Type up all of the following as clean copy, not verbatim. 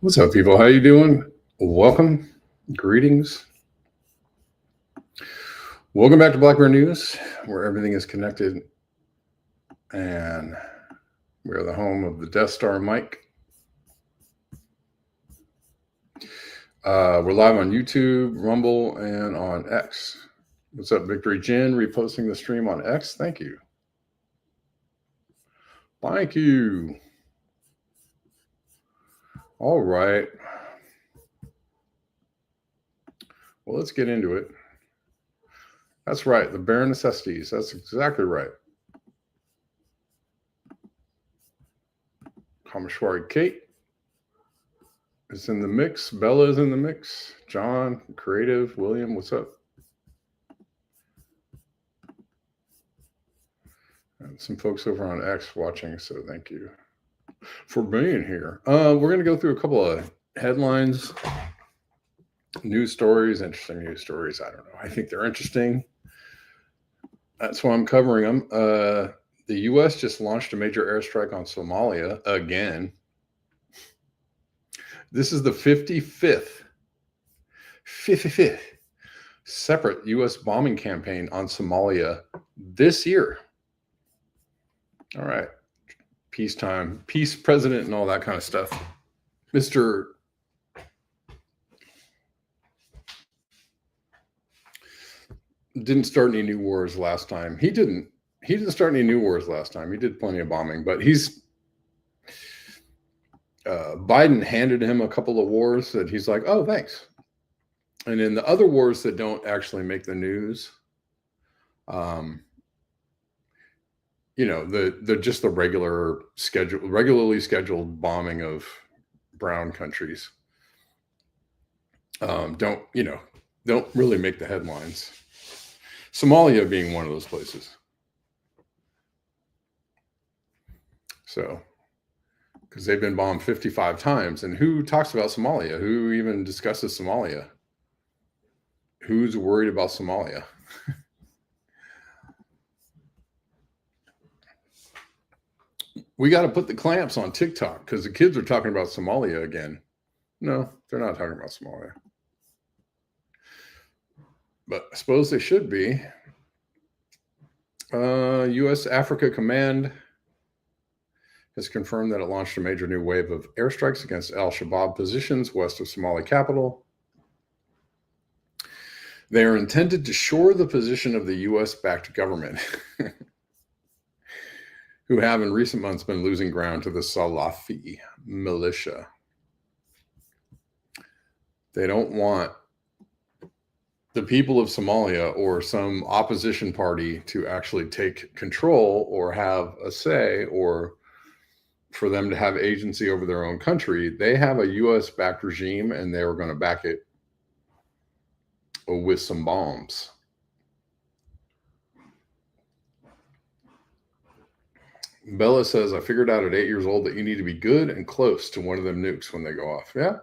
What's up, people? How you doing? Welcome. Greetings. Welcome back to Blackbird News, where everything is connected. And we're the home of the Death Star Mike. We're live on YouTube, Rumble, and on X. What's up, Victory Jen? Reposting the stream on X. Thank you. Thank you. All right. Well, let's get into it. That's right. The bare necessities. That's exactly right. Kameshwari Kate is in the mix. Bella is in the mix. John, Creative, William, what's up? And some folks over on X watching, so thank you for being here. We're going to go through a couple of headlines, news stories, interesting news stories. I don't know. I think they're interesting. That's why I'm covering them. The U.S. just launched a major airstrike on Somalia again. This is the 55th separate U.S. bombing campaign on Somalia this year. All right. Peacetime, peace president, and all that kind of stuff. Mr. didn't start any new wars last time. He didn't start any new wars last time. He did plenty of bombing, but Biden handed him a couple of wars that he's like, oh, thanks. And in the other wars that don't actually make the news, the just the regularly scheduled bombing of brown countries don't really make the headlines. Somalia being one of those places. So, because they've been bombed 55 times, and who talks about Somalia? Who even discusses Somalia? Who's worried about Somalia? We got to put the clamps on TikTok because the kids are talking about Somalia again. No, they're not talking about Somalia. But I suppose they should be. U.S. Africa Command has confirmed that it launched a major new wave of airstrikes against al-Shabaab positions west of Somali capital. They are intended to shore the position of the U.S.-backed government, who have in recent months been losing ground to the Salafi militia. They don't want the people of Somalia or some opposition party to actually take control or have a say, or for them to have agency over their own country. They have a U.S.-backed regime, and they were going to back it with some bombs. Bella says, I figured out at 8 years old that you need to be good and close to one of them nukes when they go off. Yeah.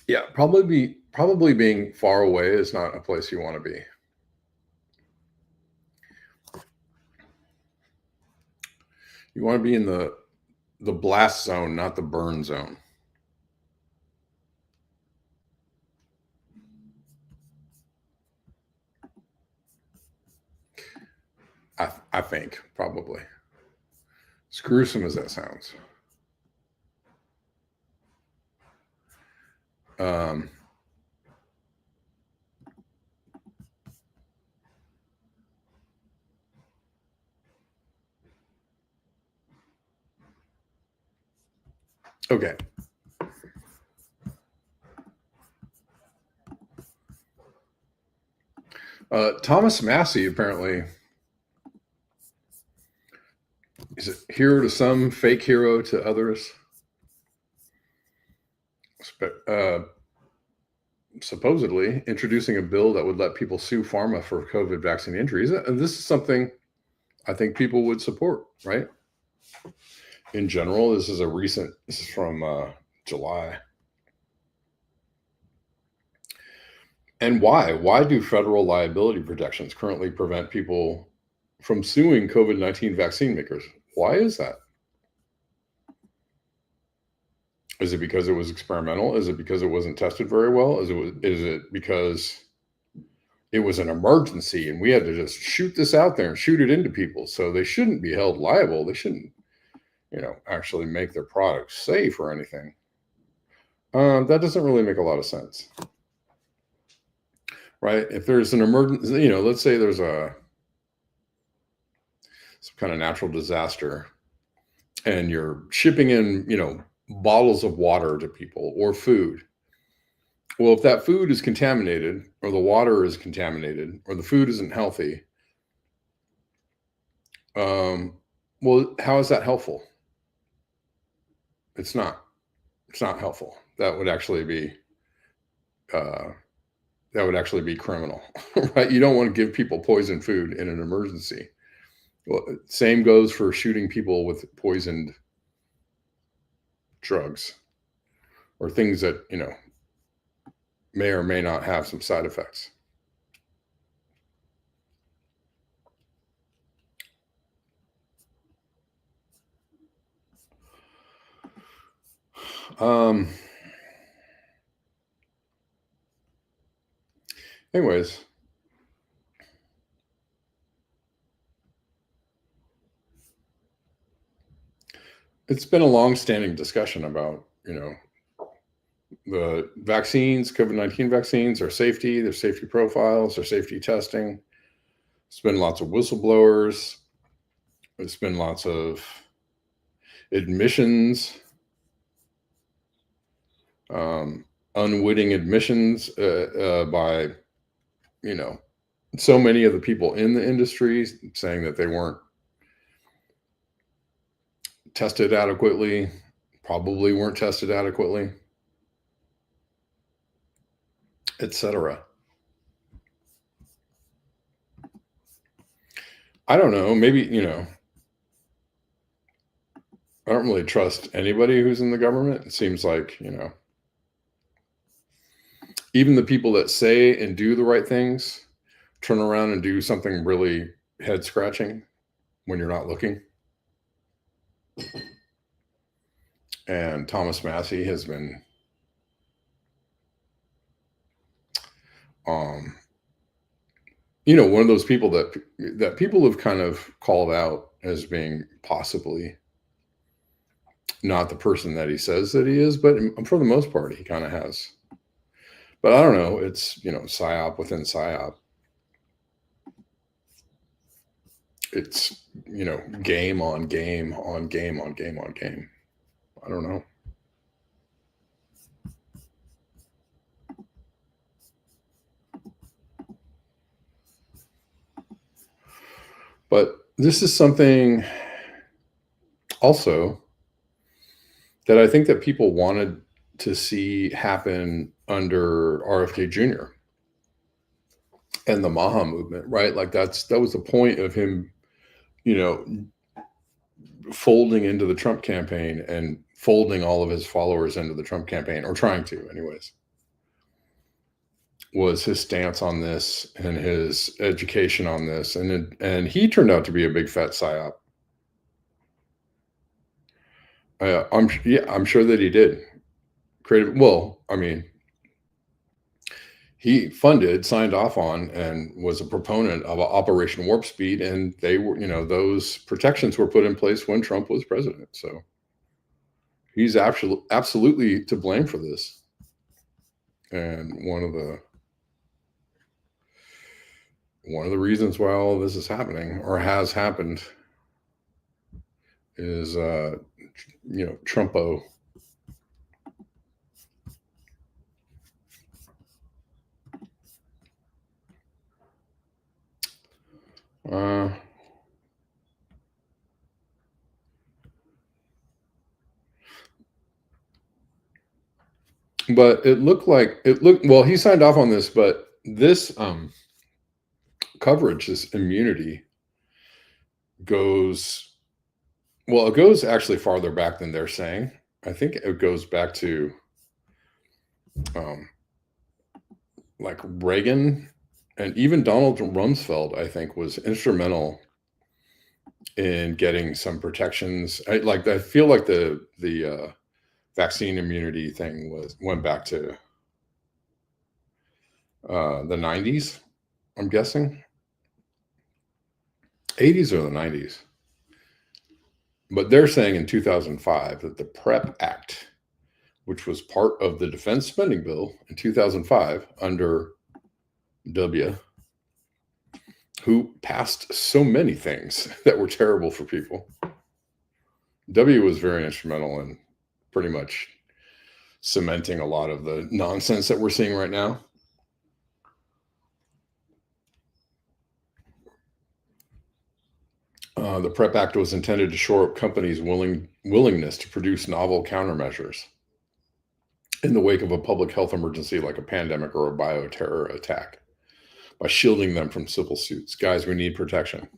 Yeah, probably being far away is not a place you want to be. You want to be in the blast zone, not the burn zone. I think, probably. As gruesome as that sounds. Okay. Thomas Massey apparently is a hero to some, fake hero to others. Supposedly introducing a bill that would let people sue pharma for COVID vaccine injuries. And this is something I think people would support, right? In general, this is from July. And why? Why do federal liability protections currently prevent people from suing COVID-19 vaccine makers? Why is that? Is it because it was experimental? Is it because it wasn't tested very well? Is it because it was an emergency and we had to just shoot this out there and shoot it into people? So they shouldn't be held liable. They shouldn't, actually make their products safe or anything. That doesn't really make a lot of sense. Right? If there's an emergency, let's say there's some kind of natural disaster and you're shipping in, bottles of water to people or food. Well, if that food is contaminated or the water is contaminated or the food isn't healthy, well, how is that helpful? It's not helpful. That would actually be criminal, right? You don't want to give people poison food in an emergency. Well, same goes for shooting people with poisoned drugs or things that, may or may not have some side effects. Um, anyways, it's been a long-standing discussion about, the vaccines, COVID-19 vaccines, their safety profiles, their safety testing. It's been lots of whistleblowers. It's been lots of admissions, um, unwitting admissions by, you know, so many of the people in the industry saying that they weren't tested adequately, probably weren't tested adequately, etc. I don't know. Maybe, I don't really trust anybody who's in the government. It seems like, even the people that say and do the right things turn around and do something really head scratching when you're not looking. And Thomas Massey has been, um, one of those people that people have kind of called out as being possibly not the person that he says that he is, but for the most part, he kind of has. But I don't know. It's, psyop within psyop. It's, game on game on game on game on game. I don't know. But this is something also that I think that people wanted to see happen under RFK Jr. and the Maha movement, right? Like that was the point of him, you know, folding into the Trump campaign and folding all of his followers into the Trump campaign, or trying to, anyways, was his stance on this and his education on this, and he turned out to be a big fat psyop. I'm sure that he did. Well, I mean, he funded, signed off on, and was a proponent of Operation Warp Speed, and they were, those protections were put in place when Trump was president. So he's absolutely to blame for this. And one of the reasons why all of this is happening, or has happened, is Trumpo. But it looked well, he signed off on this, but this coverage, this immunity goes actually farther back than they're saying. I think it goes back to like Reagan, and even Donald Rumsfeld, I think, was instrumental in getting some protections. I feel like the vaccine immunity thing went back to the 90s, I'm guessing. 80s or the 90s. But they're saying in 2005 that the PrEP Act, which was part of the defense spending bill in 2005 under W, who passed so many things that were terrible for people. W was very instrumental in pretty much cementing a lot of the nonsense that we're seeing right now. The PrEP Act was intended to shore up companies' willingness to produce novel countermeasures in the wake of a public health emergency like a pandemic or a bioterror attack, by shielding them from civil suits. Guys, we need protection.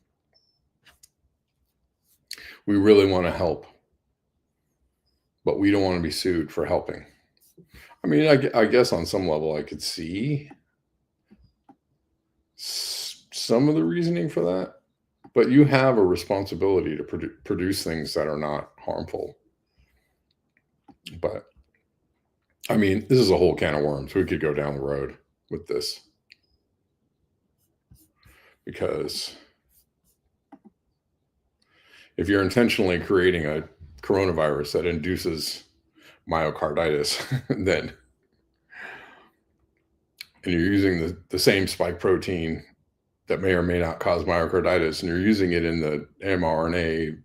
We really want to help, but we don't want to be sued for helping. I mean, I guess on some level I could see some of the reasoning for that, but you have a responsibility to produce things that are not harmful. But I mean, this is a whole can of worms. We could go down the road with this because if you're intentionally creating a coronavirus that induces myocarditis, then and you're using the same spike protein that may or may not cause myocarditis, and you're using it in the mRNA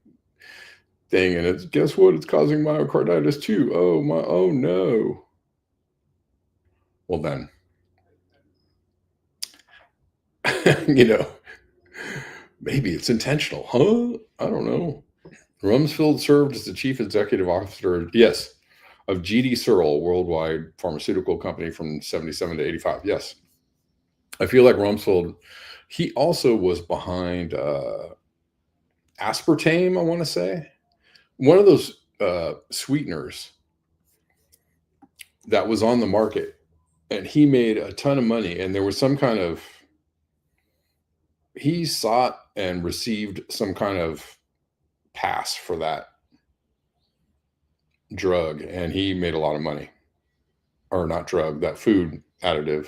thing, and it's guess what? It's causing myocarditis too. Oh no. Well then, maybe it's intentional, huh? I don't know. Rumsfeld served as the chief executive officer, yes, of GD Searle, worldwide pharmaceutical company from 77 to 85. Yes. I feel like Rumsfeld, he also was behind aspartame, I want to say. One of those sweeteners that was on the market, and he made a ton of money, and there was some kind of, he sought and received some kind of pass for that drug, and he made a lot of money. Or not drug, that food additive,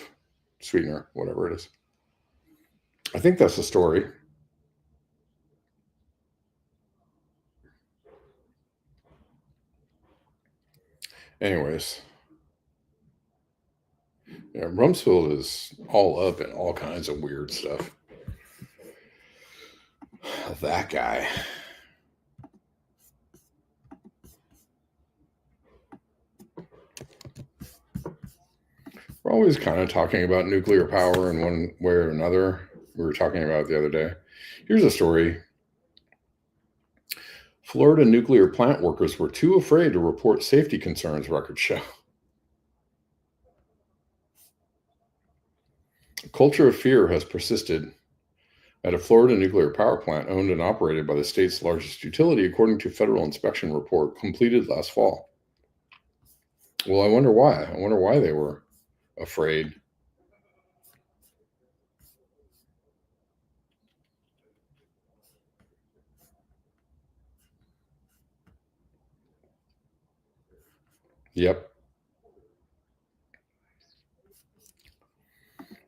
sweetener, whatever it is. I think that's the story. Anyways, yeah, Rumsfeld is all up in all kinds of weird stuff. That guy. We're always kind of talking about nuclear power in one way or another. We were talking about it the other day. Here's a story. Florida nuclear plant workers were too afraid to report safety concerns, records show. A culture of fear has persisted at a Florida nuclear power plant owned and operated by the state's largest utility, according to a federal inspection report completed last fall. Well, I wonder why. I wonder why they were afraid. Yep.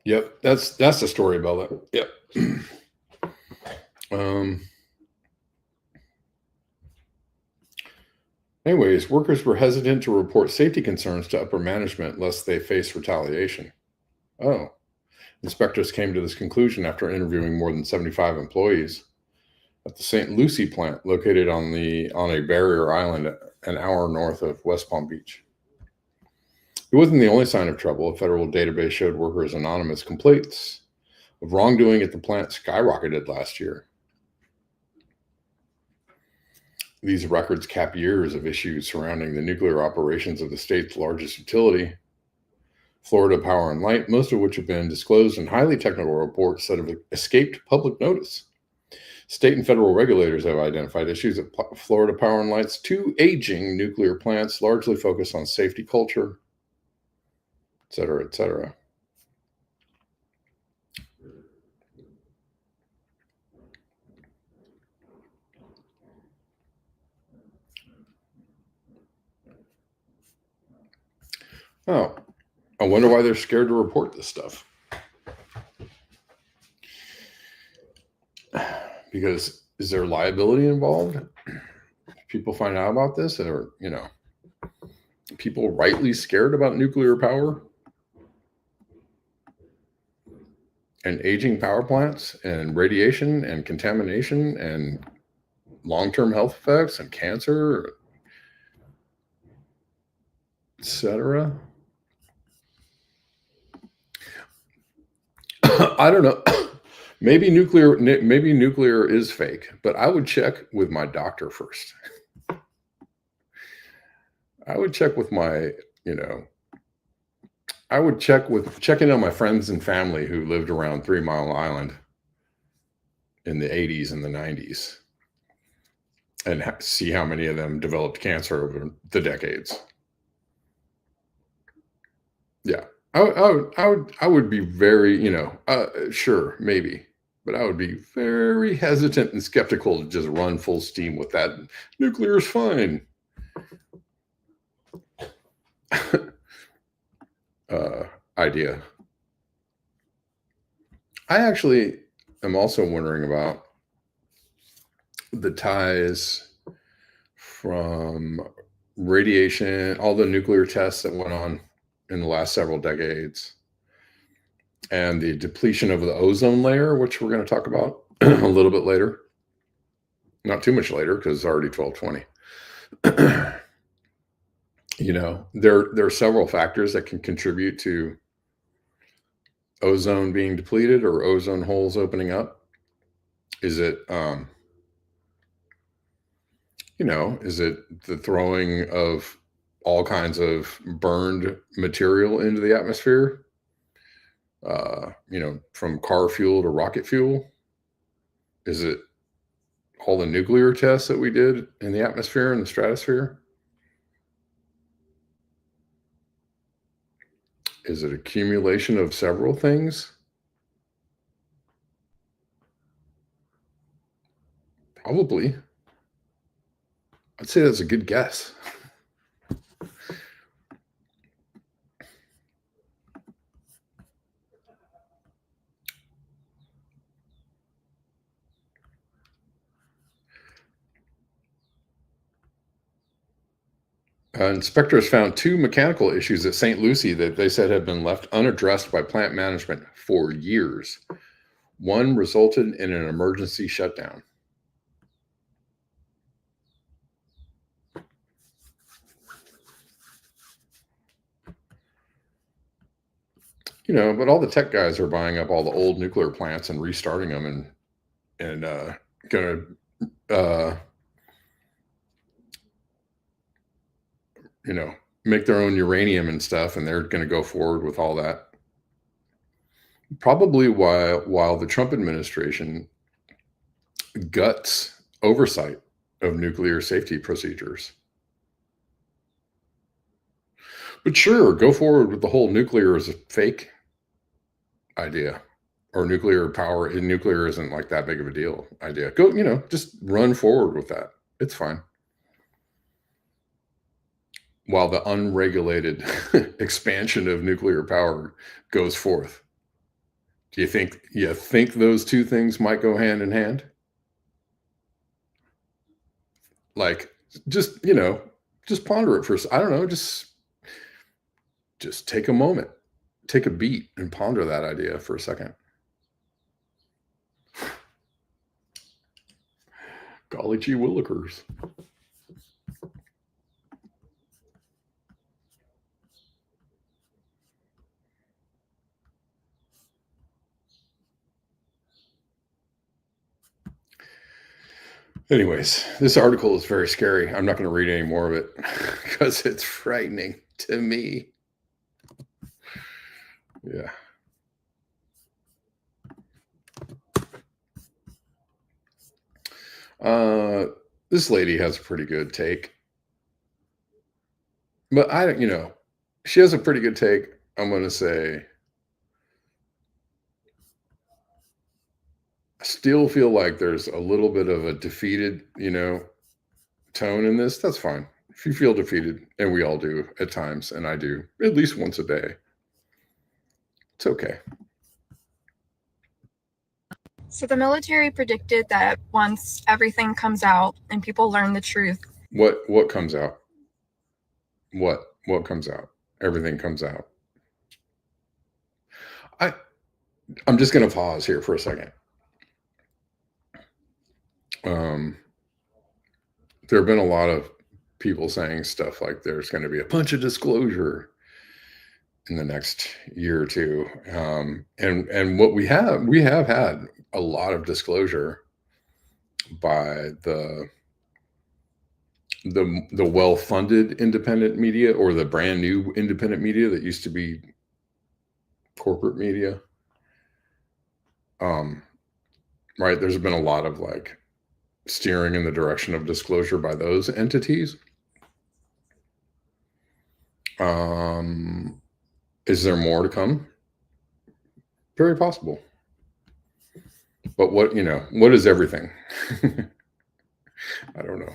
Yep. That's the story about it. Yep. Anyways, workers were hesitant to report safety concerns to upper management lest they face retaliation. Oh. Inspectors came to this conclusion after interviewing more than 75 employees at the St. Lucie plant located on a barrier island an hour north of West Palm Beach. It wasn't the only sign of trouble. A federal database showed workers' anonymous complaints of wrongdoing at the plant skyrocketed last year. These records cap years of issues surrounding the nuclear operations of the state's largest utility, Florida Power and Light, most of which have been disclosed in highly technical reports that have escaped public notice. State and federal regulators have identified issues at Florida Power and Light's two aging nuclear plants, largely focused on safety culture, et cetera, et cetera. Oh, I wonder why they're scared to report this stuff. Because is there liability involved? People find out about this, or people rightly scared about nuclear power and aging power plants and radiation and contamination and long-term health effects and cancer, etc. I don't know. Maybe nuclear is fake, but I would check with my doctor first. I would check with my, I would checking on my friends and family who lived around 3 Mile Island in the 80s and the 90s and see how many of them developed cancer over the decades. Yeah. I would be very, sure, maybe, but I would be very hesitant and skeptical to just run full steam with that. Nuclear is fine. idea. I actually am also wondering about the ties from radiation, all the nuclear tests that went on in the last several decades, and the depletion of the ozone layer, which we're going to talk about a little bit later. Not too much later, because it's already 12:20. There are several factors that can contribute to ozone being depleted or ozone holes opening up. Is it is it the throwing of all kinds of burned material into the atmosphere? From car fuel to rocket fuel? Is it all the nuclear tests that we did in the atmosphere and the stratosphere? Is it accumulation of several things? Probably. I'd say that's a good guess. Inspectors found 2 mechanical issues at St. Lucie that they said had been left unaddressed by plant management for years. One resulted in an emergency shutdown. But all the tech guys are buying up all the old nuclear plants and restarting them and going to make their own uranium and stuff, and they're going to go forward with all that. Probably while the Trump administration guts oversight of nuclear safety procedures. But sure, go forward with the whole nuclear is a fake idea, or nuclear power in nuclear isn't like that big of a deal idea. Go, just run forward with that. It's fine. While the unregulated expansion of nuclear power goes forth. Do you think those two things might go hand in hand? Like, just ponder it for, I don't know, just take a moment, take a beat and ponder that idea for a second. Golly gee willikers. Anyways, this article is very scary. I'm not going to read any more of it because it's frightening to me. Yeah. This lady has a pretty good take. But she has a pretty good take. I'm going to say, I still feel like there's a little bit of a defeated, tone in this. That's fine. If you feel defeated, and we all do at times, and I do at least once a day, it's okay. So the military predicted that once everything comes out and people learn the truth. What comes out? What comes out? Everything comes out. I'm just going to pause here for a second. There have been a lot of people saying stuff like there's going to be a bunch of disclosure in the next year or two. And what we have had a lot of disclosure by the well-funded independent media, or the brand new independent media that used to be corporate media. Right. There's been a lot of steering in the direction of disclosure by those entities. Is there more to come? Very possible. But what is everything? I don't know.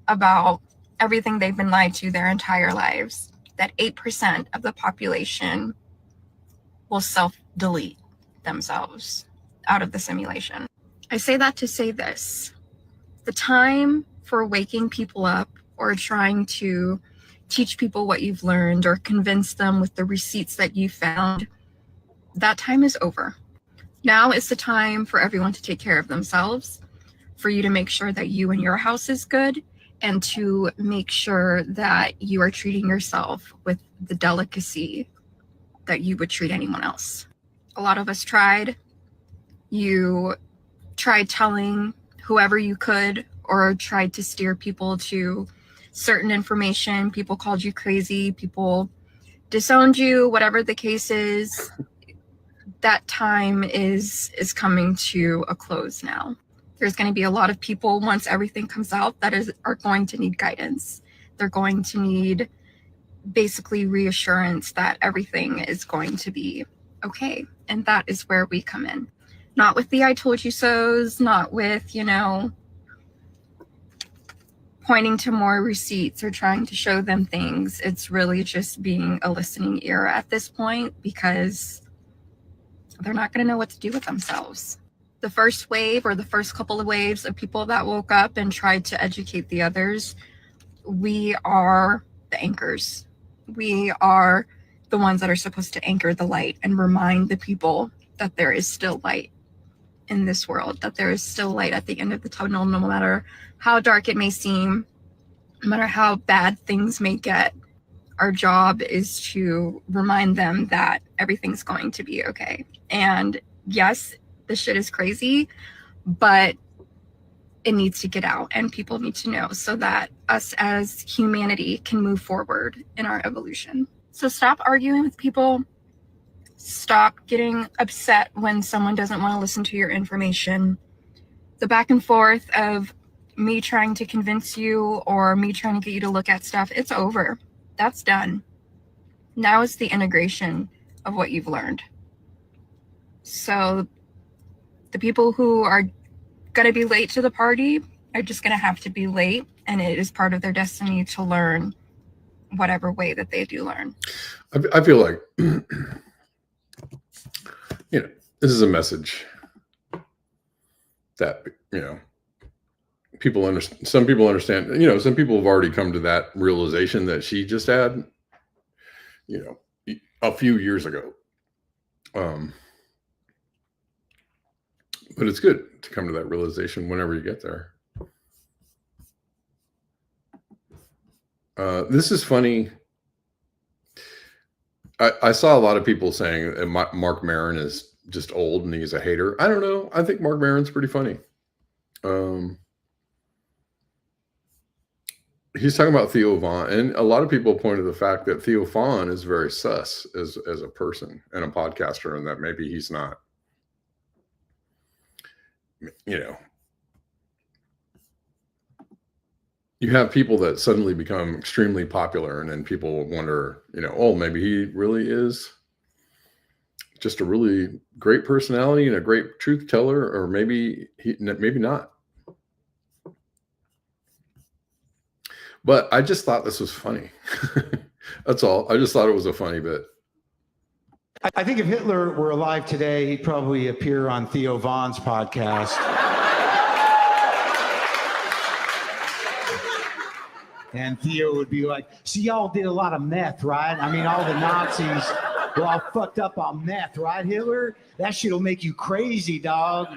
About everything they've been lied to their entire lives. That 8% of the population will self-delete themselves out of the simulation. I say that to say this. The time for waking people up or trying to teach people what you've learned or convince them with the receipts that you found, that time is over. Now is the time for everyone to take care of themselves, for you to make sure that you and your house is good, and to make sure that you are treating yourself with the delicacy that you would treat anyone else. A lot of us tried. You tried telling whoever you could, or tried to steer people to certain information. People called you crazy. People disowned you, whatever the case is. That time is coming to a close now. There's going to be a lot of people, once everything comes out, are going to need guidance. They're going to need basically reassurance that everything is going to be okay. And that is where we come in. Not with the I told you so's, not with, pointing to more receipts or trying to show them things. It's really just being a listening ear at this point, because they're not going to know what to do with themselves. The first wave, or the first couple of waves of people that woke up and tried to educate the others, we are the anchors. We are the ones that are supposed to anchor the light and remind the people that there is still light in this world, that there is still light at the end of the tunnel, no matter how dark it may seem, no matter how bad things may get. Our job is to remind them that everything's going to be okay. And yes, this shit is crazy, but it needs to get out and people need to know, so that us as humanity can move forward in our evolution. So stop arguing with people. Stop getting upset when someone doesn't want to listen to your information. The back and forth of me trying to convince you or me trying to get you to look at stuff, it's over. That's done. Now it's the integration of what you've learned. So the people who are going to be late to the party are just going to have to be late, and it is part of their destiny to learn whatever way that they do learn. I feel like, this is a message that, people understand. Some people understand, some people have already come to that realization that she just had, a few years ago. But it's good to come to that realization whenever you get there. This is funny. I saw a lot of people saying Mark Maron is just old and he's a hater. I don't know. I think Mark Maron's pretty funny. He's talking about Theo Von, and a lot of people point to the fact that Theo Von is very sus as a person and a podcaster, and that maybe he's not, you have people that suddenly become extremely popular, and then people wonder, oh, maybe he really is just a really great personality and a great truth teller, or maybe not. But I just thought this was funny. That's all. I just thought it was a funny bit. I think if Hitler were alive today, he'd probably appear on Theo Von's podcast. And Theo would be like, "See, y'all did a lot of meth, right? I mean, all the Nazis were all fucked up on meth, right, Hitler? That shit'll make you crazy, dog.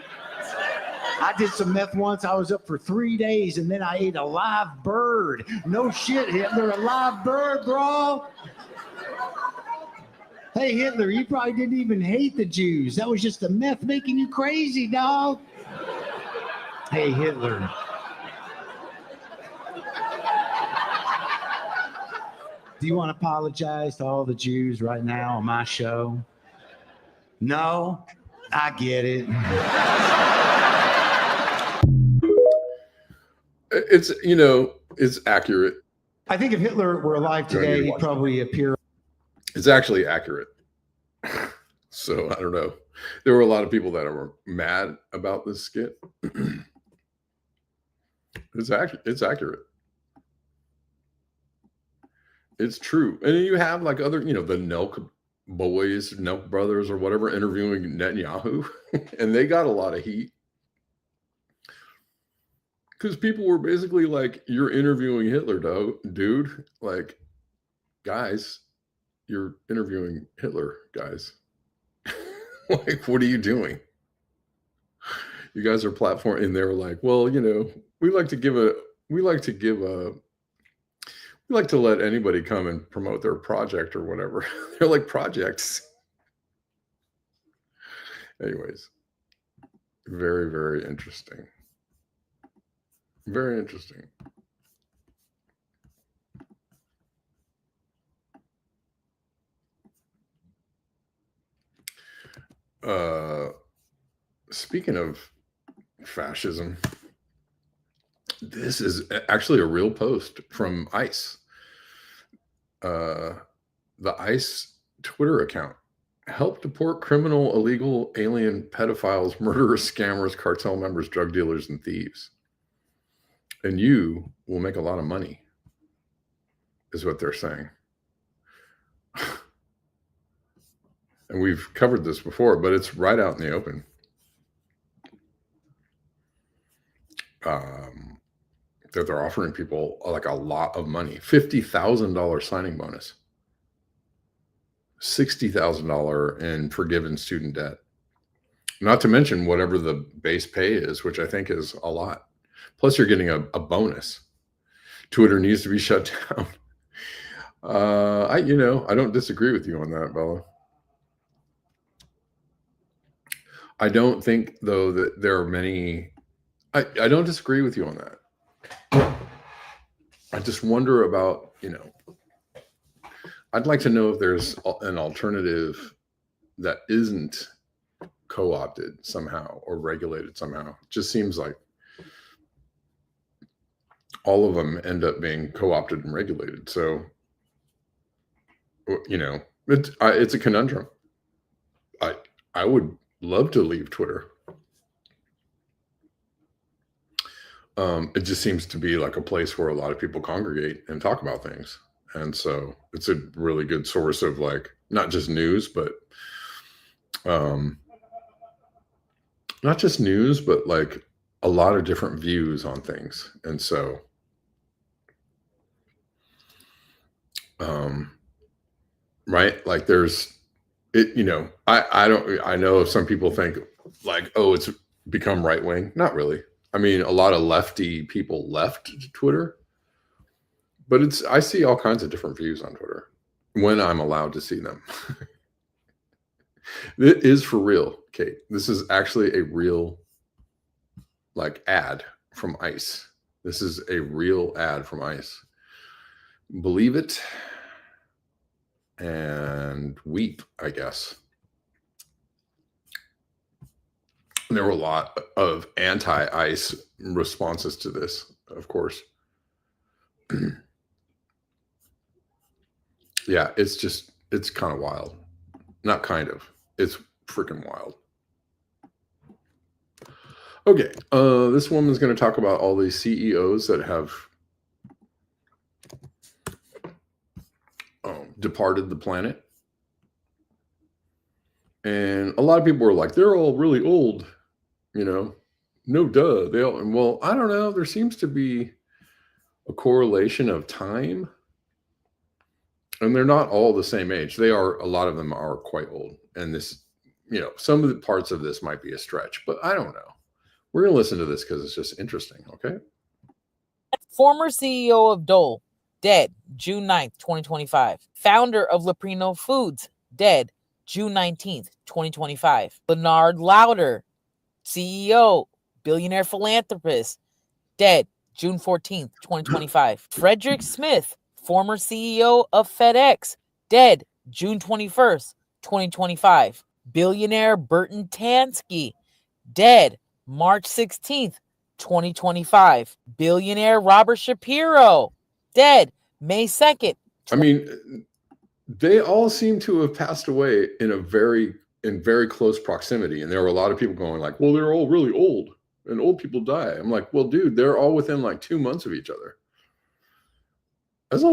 I did some meth once. I was up for 3 days, and then I ate a live bird. No shit, Hitler, a live bird, bro. Hey, Hitler, you probably didn't even hate the Jews. That was just the meth making you crazy, dog. Hey, Hitler. Do you want to apologize to all the Jews right now on my show? No? I get it. It's accurate. I think if Hitler were alive today, he'd probably appear. It's actually accurate. So I don't know. There were a lot of people that were mad about this skit. It's accurate. It's true. And you have like other, the Nelk boys, Nelk brothers or whatever, interviewing Netanyahu. And they got a lot of heat. Because people were basically like, you're interviewing Hitler, dude. Like, guys, you're interviewing Hitler, guys. Like, what are you doing? You guys are platform, and they were like, well, you know, we like to let anybody come and promote their project or whatever. They're like, projects. Anyways, very, very interesting. Very interesting. Speaking of fascism, this is actually a real post from ICE. The ICE Twitter account: help deport criminal, illegal, alien, pedophiles, murderers, scammers, cartel members, drug dealers, and thieves. And you will make a lot of money, is what they're saying. And we've covered this before, but it's right out in the open. That they're offering people like a lot of money. $50,000 signing bonus. $60,000 in forgiven student debt. Not to mention whatever the base pay is, which I think is a lot. Plus you're getting a bonus. Twitter needs to be shut down. I don't disagree with you on that, Bella. I don't think, though, that there are many. I don't disagree with you on that. I just wonder about, I'd like to know if there's an alternative that isn't co-opted somehow or regulated somehow. It just seems like all of them end up being co-opted and regulated. So, it's a conundrum. I would love to leave Twitter. It just seems to be like a place where a lot of people congregate and talk about things. And so it's a really good source of like, not just news, but not just news, but like a lot of different views on things. And so, right. Like there's it, I know some people think like, oh, it's become right wing. Not really. I mean, a lot of lefty people left Twitter, but I see all kinds of different views on Twitter when I'm allowed to see them. It is for real, Kate. This is actually a real like ad from ICE. This is a real ad from ICE. Believe it and weep, I guess. There were a lot of anti-ICE responses to this, of course. Yeah, it's kind of wild. Not kind of. It's freaking wild. Okay, this woman's going to talk about all these CEOs that have departed the planet. And a lot of people were like, they're all really old. No duh. Well, I don't know. There seems to be a correlation of time. And they're not all the same age. A lot of them are quite old. And this, some of the parts of this might be a stretch, but I don't know. We're going to listen to this because it's just interesting. Okay. Former CEO of Dole, dead June 9th, 2025. Founder of Leprino Foods, dead June 19th, 2025. Bernard Lauder, CEO, billionaire philanthropist, dead June 14th, 2025. Frederick Smith, former CEO of FedEx, dead June 21st, 2025. Billionaire Burton Tansky, dead March 16th, 2025. Billionaire Robert Shapiro, dead May 2nd. I mean, they all seem to have passed away in very close proximity. And there were a lot of people going like, well, they're all really old and old people die. I'm like, well, dude, they're all within like 2 months of each other. That's a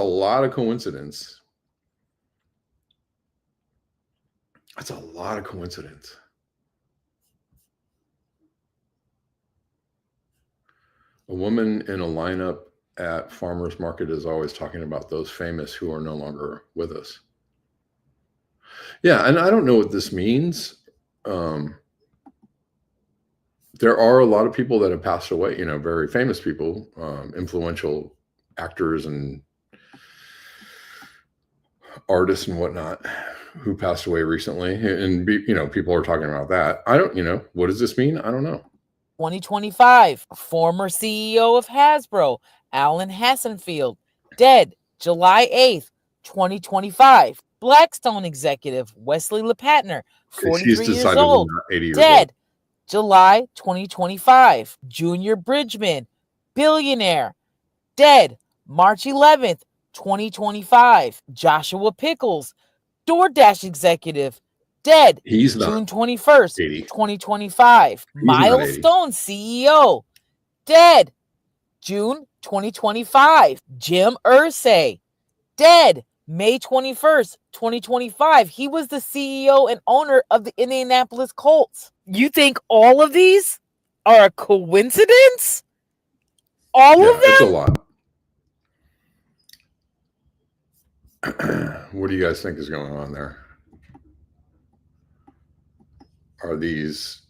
lot of coincidence. That's a lot of coincidence. A woman in a lineup at farmers market is always talking about those famous who are no longer with us. Yeah, and I don't know what this means. There are a lot of people that have passed away, very famous people, influential actors and artists and whatnot who passed away recently. And, people are talking about that. I don't, what does this mean? I don't know. 2025, former CEO of Hasbro, Alan Hassenfield, dead July 8th, 2025. Blackstone executive, Wesley LePatner, 43 years old, dead July 2025. Junior Bridgman, billionaire, dead March 11th, 2025. Joshua Pickles, DoorDash executive, dead June 21st, 2025. Milestone CEO, dead June 2025. Jim Irsay, dead May 21st, 2025. He was the CEO and owner of the Indianapolis Colts. You think all of these are a coincidence? All of them? It's a lot. What do you guys think is going on there? Are these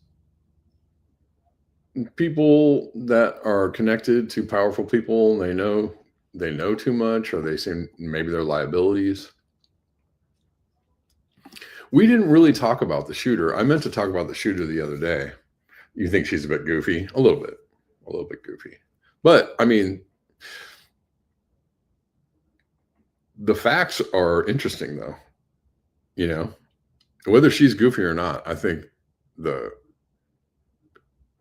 people that are connected to powerful people? They know too much, or maybe they're liabilities. We didn't really talk about the shooter. I meant to talk about the shooter the other day. You think she's a bit goofy? A little bit goofy. But I mean, the facts are interesting though. Whether she's goofy or not, I think it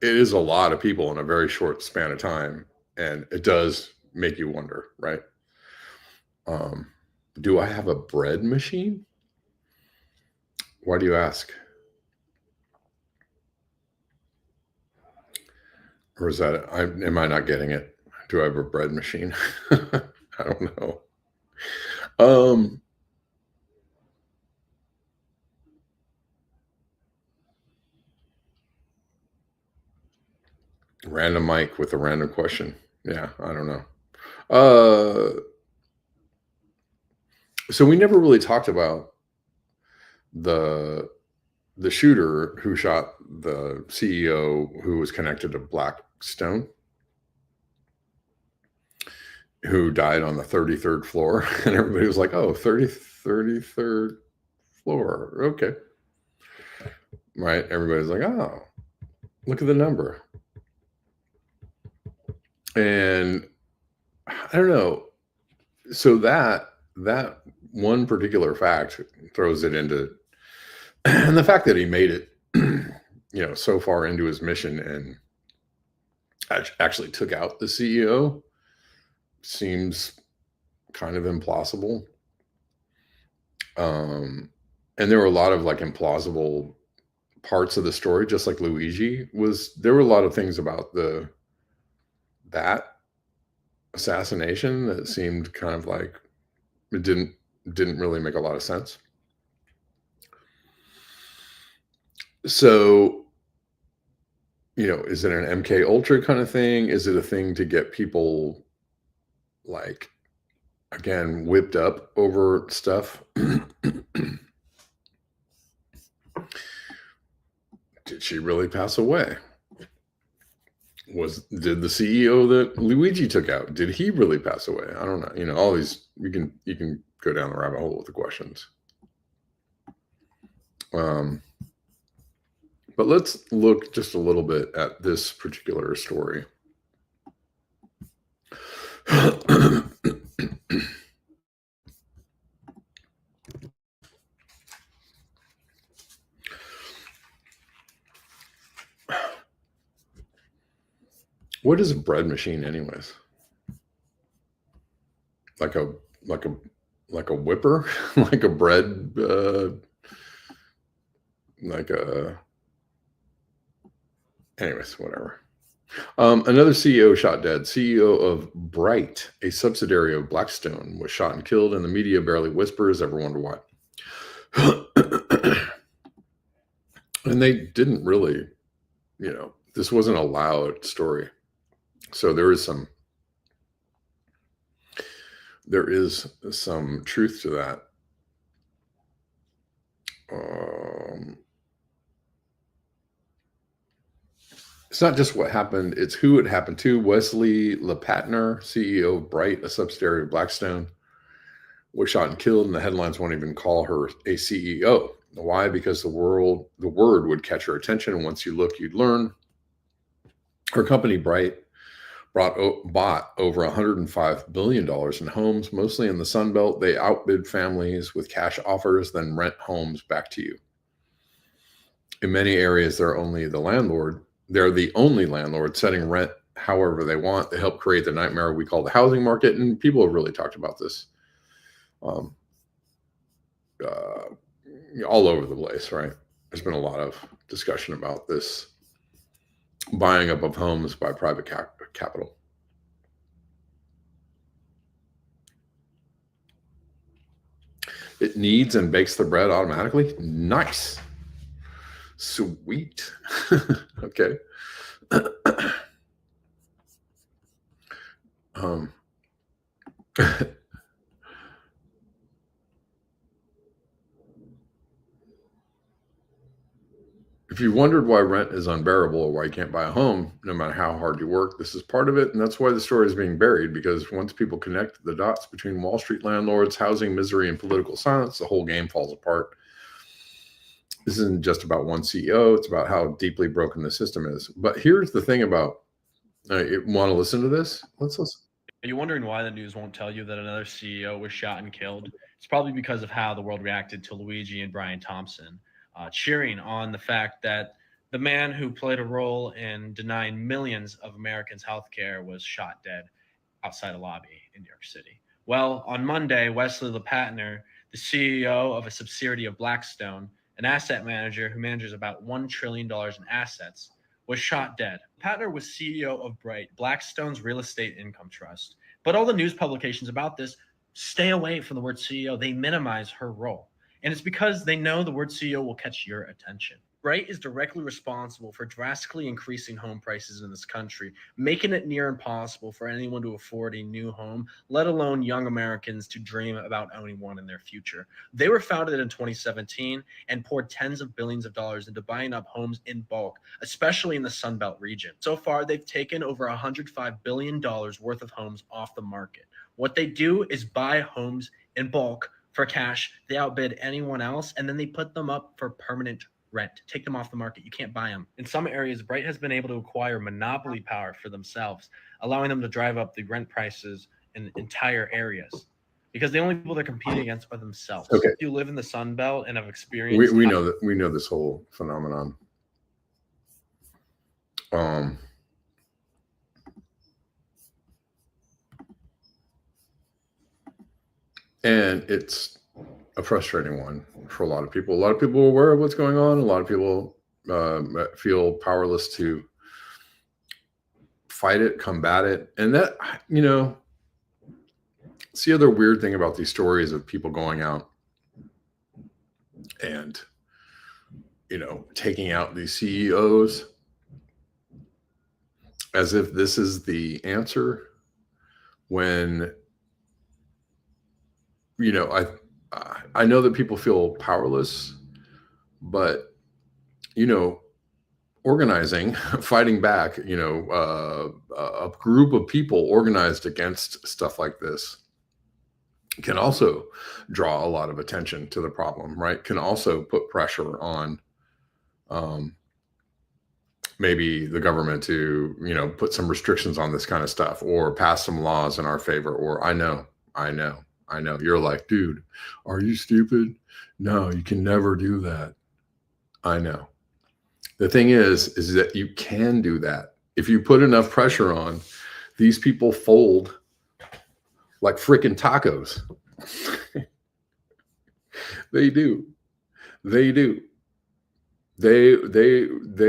is a lot of people in a very short span of time, and it does make you wonder, right? Do I have a bread machine? Why do you ask? Or is that, am I not getting it? Do I have a bread machine? I don't know. Random mic with a random question. Yeah, I don't know. So we never really talked about the shooter who shot the CEO who was connected to Blackstone, who died on the 33rd floor. And everybody was like, oh, 33rd floor. Okay. Right. Everybody's like, oh, look at the number. And I don't know. So that one particular fact throws it into, and the fact that he made it, so far into his mission and actually took out the CEO seems kind of implausible. And there were a lot of like implausible parts of the story, just like Luigi was. There were a lot of things about that assassination that seemed kind of like it didn't really make a lot of sense. So, is it an MK Ultra kind of thing? Is it a thing to get people, like, again, whipped up over stuff? Did she really pass away? Did the CEO that Luigi took out, did he really pass away? I don't know. All these, you can go down the rabbit hole with the questions. But let's look just a little bit at this particular story. What is a bread machine, anyways? Like a whipper, like a bread, anyways, whatever. Another CEO shot dead. CEO of Bright, a subsidiary of Blackstone, was shot and killed, and the media barely whispers. Ever wonder why? And they didn't really, this wasn't a loud story. So there is some truth to that. It's not just what happened, it's who it happened to. Wesley LePatner, CEO of Bright, a subsidiary of Blackstone, was shot and killed, and the headlines won't even call her a CEO. Why? Because the word would catch her attention, and once you look, you'd learn. Her company, Bright, bought over $105 billion in homes, mostly in the Sun Belt. They outbid families with cash offers, then rent homes back to you. In many areas, they're the only landlord setting rent however they want. They help create the nightmare we call the housing market, and people have really talked about this all over the place, right? There's been a lot of discussion about this buying up of homes by private capital. It kneads and bakes the bread automatically. Nice. Sweet. Okay. If you wondered why rent is unbearable or why you can't buy a home, no matter how hard you work, this is part of it. And that's why the story is being buried, because once people connect the dots between Wall Street landlords, housing misery, and political silence, the whole game falls apart. This isn't just about one CEO. It's about how deeply broken the system is. But here's the thing about, you want to listen to this? Let's listen. Are you wondering why the news won't tell you that another CEO was shot and killed? It's probably because of how the world reacted to Luigi and Brian Thompson, cheering on the fact that the man who played a role in denying millions of Americans health care was shot dead outside a lobby in New York City. Well, on Monday, Wesley LePatner, the CEO of a subsidiary of Blackstone, an asset manager who manages about $1 trillion in assets, was shot dead. Patner was CEO of Bright, Blackstone's real estate income trust. But all the news publications about this stay away from the word CEO. They minimize her role. And it's because they know the word CEO will catch your attention. Bright is directly responsible for drastically increasing home prices in this country, making it near impossible for anyone to afford a new home, let alone young Americans to dream about owning one in their future. They were founded in 2017 and poured tens of billions of dollars into buying up homes in bulk, especially in the Sun Belt region. So far, they've taken over $105 billion worth of homes off the market. What they do is buy homes in bulk for cash. They outbid anyone else, and then they put them up for permanent rent, take them off the market. You can't buy them. In some areas, Bright has been able to acquire monopoly power for themselves, allowing them to drive up the rent prices in entire areas, because the only people they're competing against are themselves. Okay. If you live in the Sun Belt and have experienced, we know this whole phenomenon. And it's a frustrating one for a lot of people. A lot of people are aware of what's going on. A lot of people feel powerless to fight it, combat it. And that, it's the other weird thing about these stories of people going out and, taking out these CEOs as if this is the answer, when, I know that people feel powerless, but, organizing, fighting back, a group of people organized against stuff like this can also draw a lot of attention to the problem, right? Can also put pressure on maybe the government to, put some restrictions on this kind of stuff, or pass some laws in our favor. Or I know. You're like, dude, are you stupid? No, you can never do that. I know. The thing is that you can do that. If you put enough pressure on, these people fold like freaking tacos. They do. They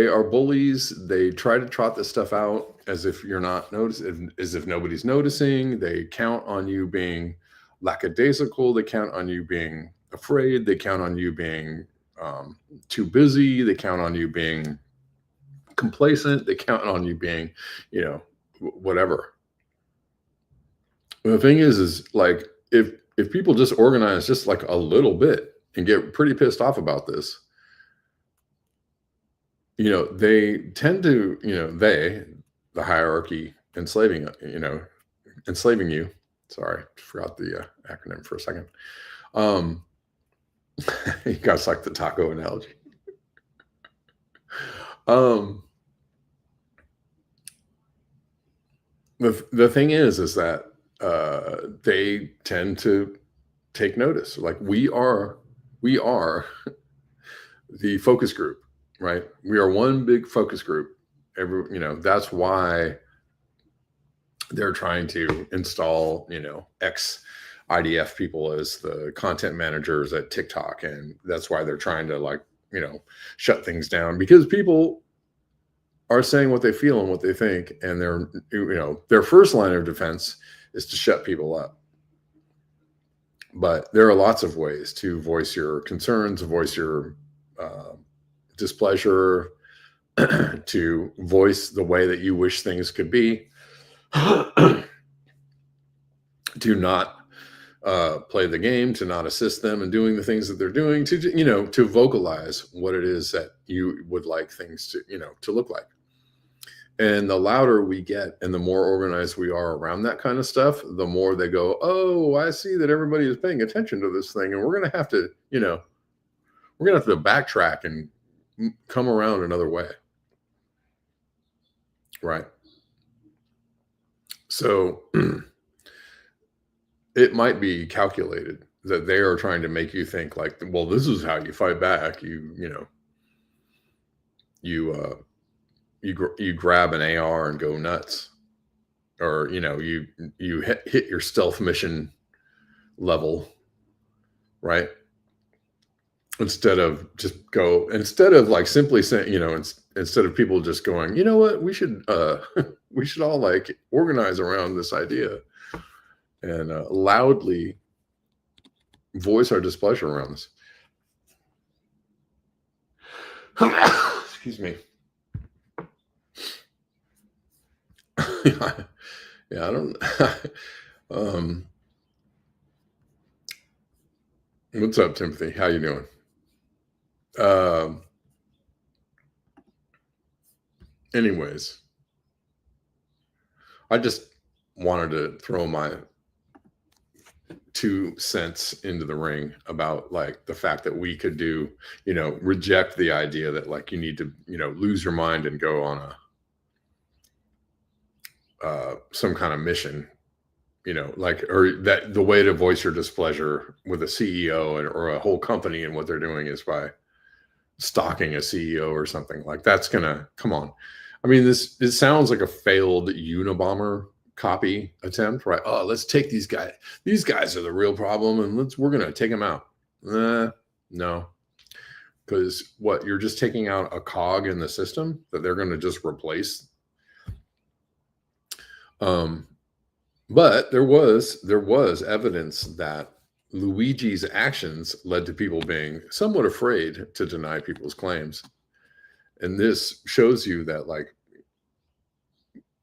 are bullies. They try to trot this stuff out as if you're not noticing, as if nobody's noticing. They count on you being lackadaisical. They count on you being afraid. They count on you being too busy. They count on you being complacent. They count on you being, whatever. The thing is like if people just organize just like a little bit and get pretty pissed off about this, they tend to, the hierarchy enslaving you. Sorry, forgot the acronym for a second. You guys like the taco analogy. The thing is that they tend to take notice. Like we are the focus group, right? We are one big focus group. That's why they're trying to install, ex IDF people as the content managers at TikTok. And that's why they're trying to shut things down, because people are saying what they feel and what they think. And their first line of defense is to shut people up. But there are lots of ways to voice your concerns, voice your displeasure, to voice the way that you wish things could be, to not play the game, to not assist them in doing the things that they're doing, to vocalize what it is that you would like things to look like. And the louder we get and the more organized we are around that kind of stuff, the more they go, oh, I see that everybody is paying attention to this thing. And we're going to have to, backtrack and come around another way. Right. So it might be calculated that they are trying to make you think like, well, this is how you fight back. You grab an AR and go nuts, or you hit your stealth mission level, right? Instead of like simply saying, instead of people just going, you know what, we should all like organize around this idea and loudly voice our displeasure around this. Excuse me. Yeah, I don't. What's up, Timothy? How you doing? Anyways, I just wanted to throw my 2 cents into the ring about like the fact that we could do, reject the idea that like you need to, lose your mind and go on some kind of mission, or that the way to voice your displeasure with a CEO or a whole company and what they're doing is by stalking a CEO or something. Like that's gonna, come on. I mean, it sounds like a failed Unabomber copy attempt, right? Oh, let's take these guys. These guys are the real problem, and we're gonna take them out. No, because you're just taking out a cog in the system that they're gonna just replace. But there was evidence that Luigi's actions led to people being somewhat afraid to deny people's claims. And this shows you that like,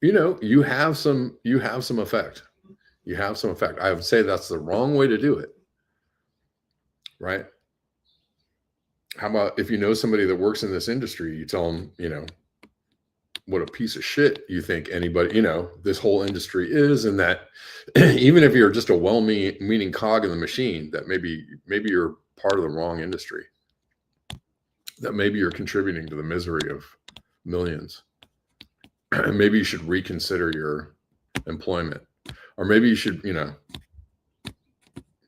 you have some effect. You have some effect. I would say that's the wrong way to do it. Right? How about if you know somebody that works in this industry, you tell them, what a piece of shit you think anybody, this whole industry is, and that even if you're just a well-meaning cog in the machine, that maybe you're part of the wrong industry, that maybe you're contributing to the misery of millions. Maybe you should reconsider your employment, or maybe you should, if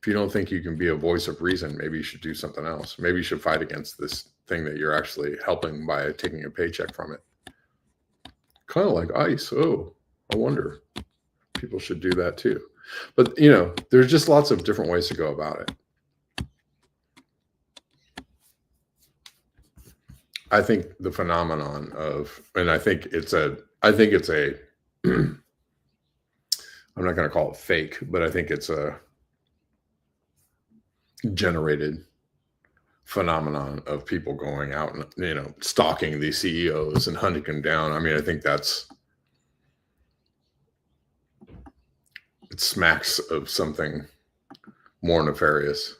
you don't think you can be a voice of reason, maybe you should do something else. Maybe you should fight against this thing that you're actually helping by taking a paycheck from it. Kind of like ICE. Oh, I wonder. People should do that too. But, there's just lots of different ways to go about it. I think the phenomenon and I think it's a, I'm not going to call it fake, but I think it's a generated phenomenon of people going out and, stalking these CEOs and hunting them down. I mean, I think it smacks of something more nefarious.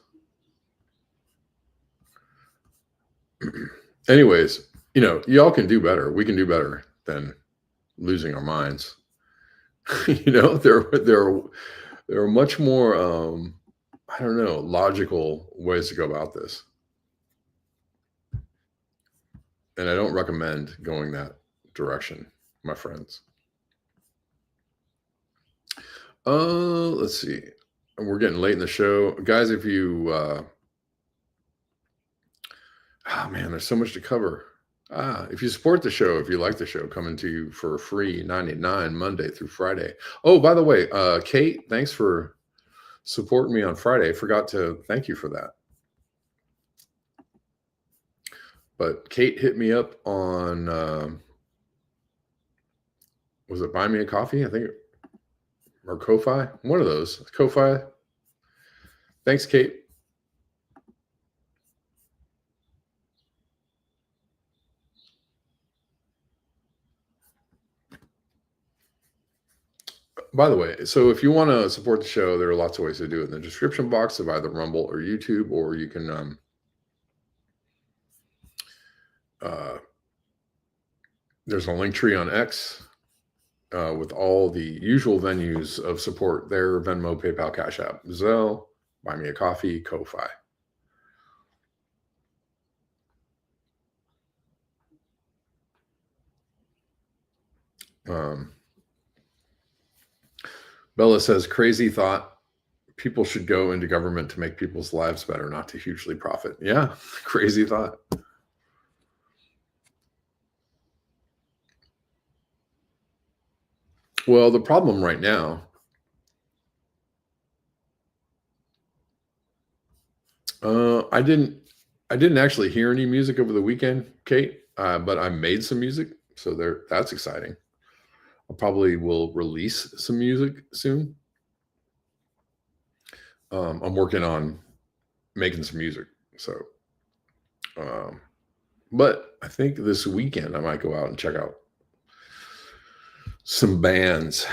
Anyways, y'all can do better. We can do better than losing our minds. There are much more, I don't know, logical ways to go about this. And I don't recommend going that direction, my friends. Let's see. We're getting late in the show. Guys, if you, oh man, there's so much to cover. If you support the show, if you like the show, coming to you for free, $9.99 Monday through Friday. Oh, by the way, Kate, thanks for supporting me on Friday. I forgot to thank you for that. But Kate hit me up on, was it Buy Me a Coffee? I think, or Ko-Fi, one of those. Ko-Fi. Thanks, Kate. By the way, so if you want to support the show, there are lots of ways to do it in the description box of either Rumble or YouTube, or you can there's a link tree on X with all the usual venues of support there: Venmo, PayPal, Cash App, Zelle, Buy Me a Coffee, Ko-Fi. Bella says, crazy thought. People should go into government to make people's lives better, not to hugely profit. Yeah, crazy thought. Well, the problem right now, I didn't actually hear any music over the weekend, Kate, but I made some music, so that's exciting. I probably will release some music soon. I'm working on making some music, so but I think this weekend I might go out and check out some bands.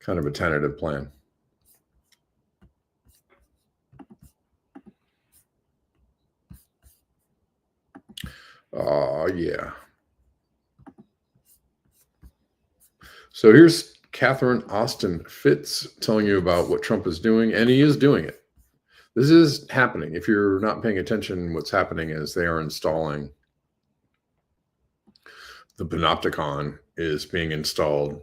Kind of a tentative plan. Oh, yeah. So here's Catherine Austin Fitz telling you about what Trump is doing, and he is doing it. This is happening. If you're not paying attention, what's happening is they are installing the Panopticon is being installed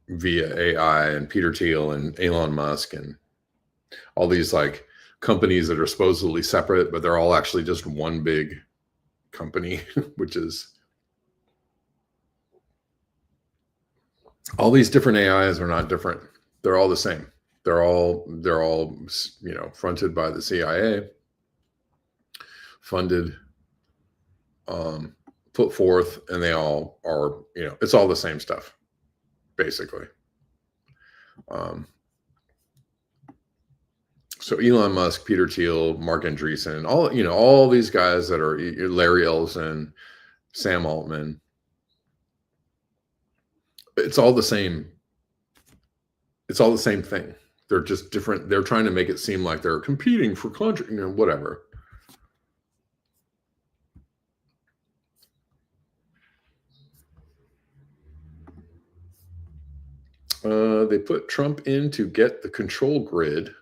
via AI, and Peter Thiel and Elon Musk and all these like companies that are supposedly separate, but they're all actually just one big company, which is all these different AIs are not different. They're all the same. They're all, fronted by the CIA, funded, put forth, and they all are, it's all the same stuff, basically. So Elon Musk, Peter Thiel, Mark Andreessen, all these guys that are Larry Ellison, Sam Altman. It's all the same. It's all the same thing. They're just different. They're trying to make it seem like they're competing for country, whatever. They put Trump in to get the control grid,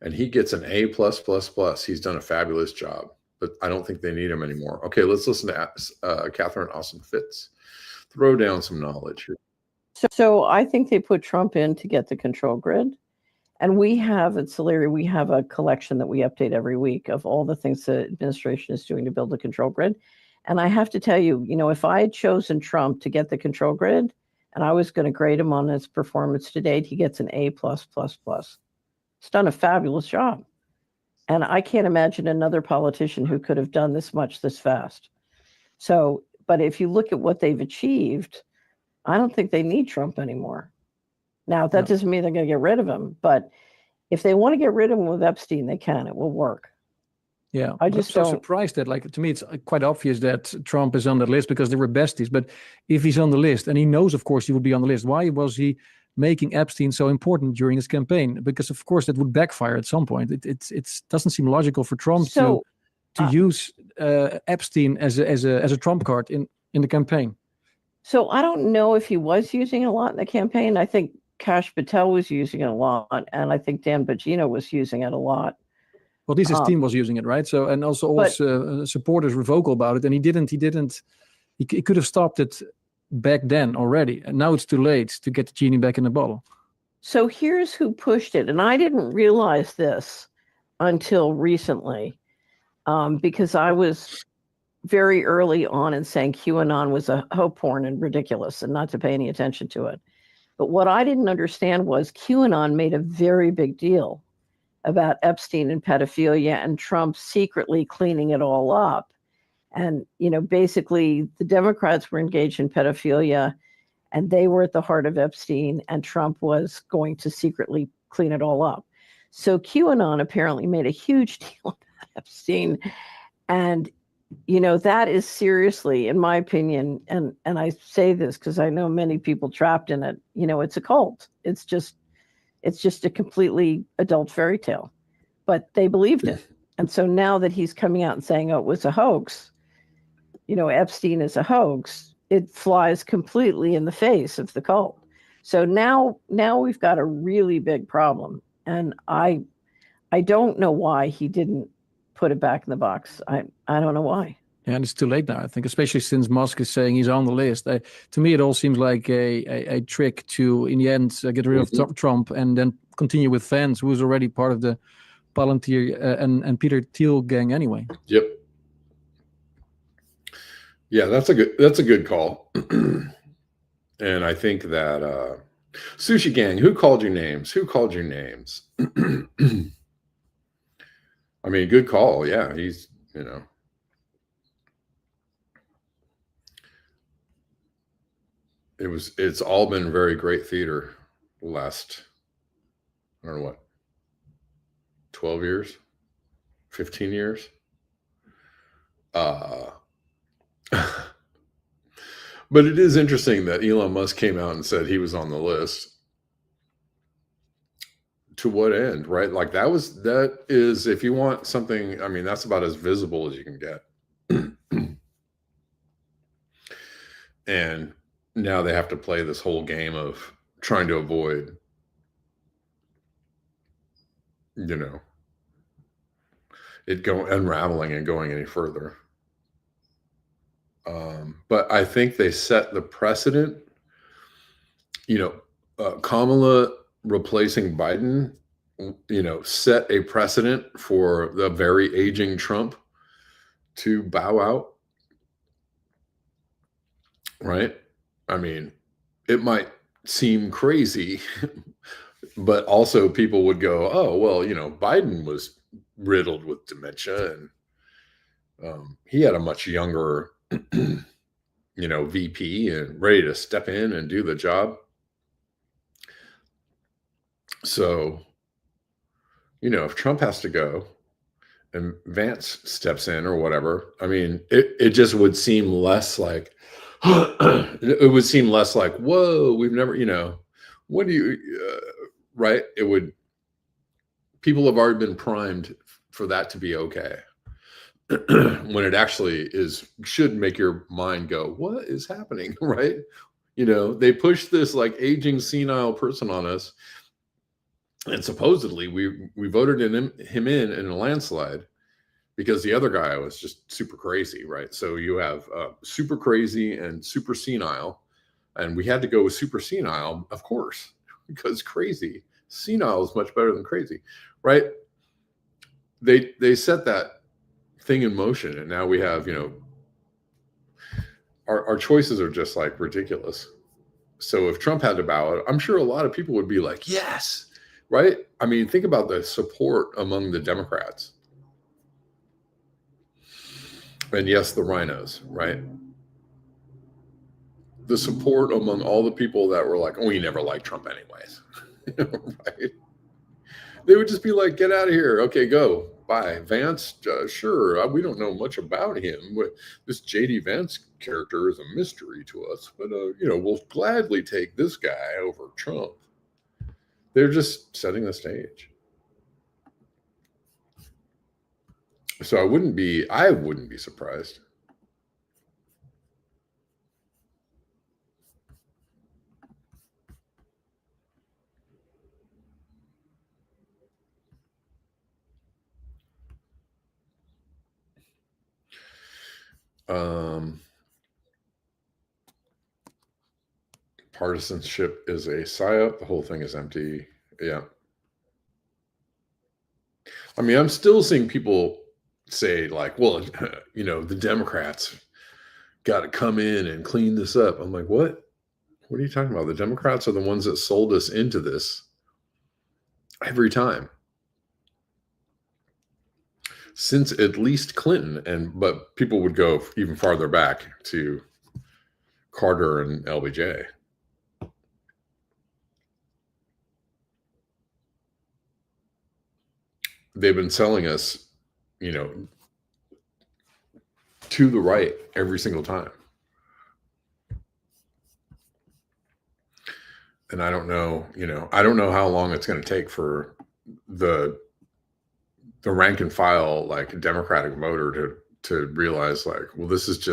and he gets an A+++. He's done a fabulous job, but I don't think they need him anymore. Okay, let's listen to Catherine Austin Fitz. Throw down some knowledge here. So I think they put Trump in to get the control grid. And we have at Solari, we have a collection that we update every week of all the things the administration is doing to build the control grid. And I have to tell you, if I had chosen Trump to get the control grid and I was going to grade him on his performance to date, he gets an A+++. He's done a fabulous job. And I can't imagine another politician who could have done this much this fast. So, but if you look at what they've achieved, I don't think they need Trump anymore. Now, that doesn't mean they're going to get rid of him, but if they want to get rid of him with Epstein, they can. It will work. Yeah, I but just I'm so don't. surprised that, like, to me, it's quite obvious that Trump is on the list because they were besties. But if he's on the list, and he knows, of course, he will be on the list, why was he making Epstein so important during his campaign? Because, of course, that would backfire at some point. It doesn't seem logical for Trump So to uh, use Epstein as a trump card in the campaign. so I don't know if he was using it a lot in the campaign. I think Kash Patel was using it a lot, and I think Dan Bongino was using it a lot. Well, at least his Um, team was using it, right? So, and also all but his supporters were vocal about it, and he didn't. He could have stopped it back then already, and now it's too late to get the genie back in the bottle. so here's who pushed it, and I didn't realize this until recently, because I was very early on in saying QAnon was a hoax porn and ridiculous, and not to pay any attention to it. But what I didn't understand was QAnon made a very big deal about Epstein and pedophilia and Trump secretly cleaning it all up. And, basically the Democrats were engaged in pedophilia and they were at the heart of Epstein, and Trump was going to secretly clean it all up. So QAnon apparently made a huge deal about Epstein. And, that is seriously, in my opinion, and I say this because I know many people trapped in it, it's a cult. It's just a completely adult fairy tale, but they believed it. And so now that he's coming out and saying, oh, it was a hoax, Epstein is a hoax, it flies completely in the face of the cult. So now we've got a really big problem. And I don't know why he didn't put it back in the box. I don't know why. Yeah, and it's too late now, I think, especially since Musk is saying he's on the list. To me, it all seems like a trick to, in the end, get rid of Trump and then continue with Vance, who is already part of the Palantir and Peter Thiel gang anyway. Yep. Yeah, that's a good call. And I think that Sushi Gang, who called you names? Who called you names? I mean, good call. Yeah, he's, it's all been very great theater the last, I don't know what, 12 years, 15 years. But it is interesting that Elon Musk came out and said he was on the list. To what end, right? Like that is, if you want something, I mean, that's about as visible as you can get. And now they have to play this whole game of trying to avoid, it unraveling and going any further. But I think they set the precedent, Kamala replacing Biden, set a precedent for the very aging Trump to bow out. Right? I mean, it might seem crazy, but also people would go, oh, well, Biden was riddled with dementia and he had a much younger, VP and ready to step in and do the job. So, if Trump has to go and Vance steps in or whatever, I mean, it just would seem less like, it would seem less like, whoa, we've never, what do you, right? People have already been primed for that to be okay. When it actually should make your mind go, what is happening, right? They push this like aging senile person on us. And supposedly we voted him in a landslide because the other guy was just super crazy, right? So you have super crazy and super senile. And we had to go with super senile, of course, because crazy. Senile is much better than crazy, right? They set that thing in motion, and now we have, our choices are just like ridiculous. So if Trump had to bow out, I'm sure a lot of people would be like, yes, right? I mean, think about the support among the Democrats. And yes, the rhinos, right? The support among all the people that were like, oh, we never liked Trump anyways. Right? They would just be like, get out of here. Okay, go. by Vance. Sure, we don't know much about him. This JD Vance character is a mystery to us, but we'll gladly take this guy over Trump. They're just setting the stage. So I wouldn't be surprised. Partisanship is a psyop. The whole thing is empty. Yeah. I mean, I'm still seeing people say like, well, the Democrats got to come in and clean this up. I'm like, what? What are you talking about? The Democrats are the ones that sold us into this every time. Since at least Clinton, but people would go even farther back to Carter and LBJ. They've been selling us, to the right every single time. And I don't know how long it's going to take for the rank and file, like Democratic voter to realize like, well, this is